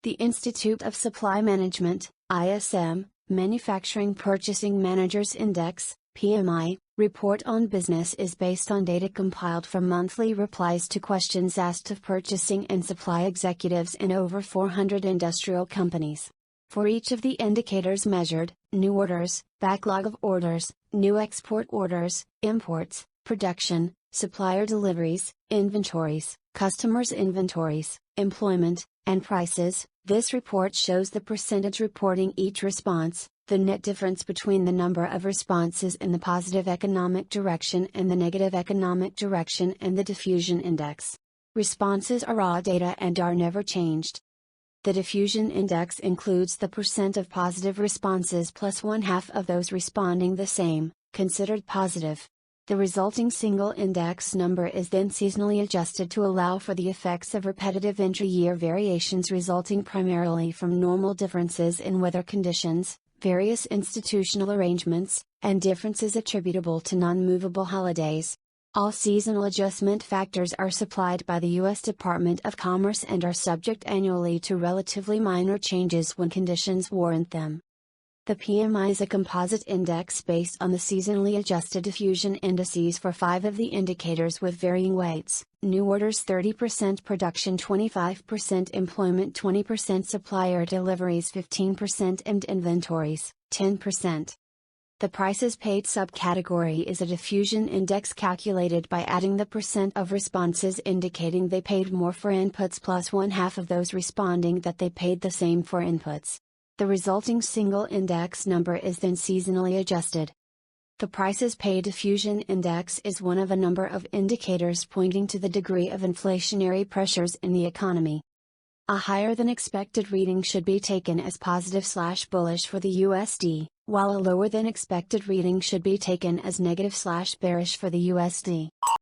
The Institute of Supply Management, ISM, Manufacturing Purchasing Managers Index, PMI, report on business is based on data compiled from monthly replies to questions asked of purchasing and supply executives in over 400 industrial companies. For each of the indicators measured, new orders, backlog of orders, new export orders, imports, production, supplier deliveries, inventories, customers' inventories, employment, and prices, this report shows the percentage reporting each response, the net difference between the number of responses in the positive economic direction and the negative economic direction, and the diffusion index. Responses are raw data and are never changed. The diffusion index includes the percent of positive responses plus 1/2 of those responding the same, considered positive. The resulting single index number is then seasonally adjusted to allow for the effects of repetitive intra-year variations resulting primarily from normal differences in weather conditions, various institutional arrangements, and differences attributable to non-moveable holidays. All seasonal adjustment factors are supplied by the U.S. Department of Commerce and are subject annually to relatively minor changes when conditions warrant them. The PMI is a composite index based on the seasonally adjusted diffusion indices for 5 of the indicators with varying weights: new orders 30%, production 25%, employment 20%, supplier deliveries 15%, and inventories 10%. The prices paid subcategory is a diffusion index calculated by adding the percent of responses indicating they paid more for inputs plus 1/2 of those responding that they paid the same for inputs. The resulting single index number is then seasonally adjusted. The prices paid diffusion index is one of a number of indicators pointing to the degree of inflationary pressures in the economy. A higher than expected reading should be taken as positive/bullish for the USD, while a lower than expected reading should be taken as negative/bearish for the USD.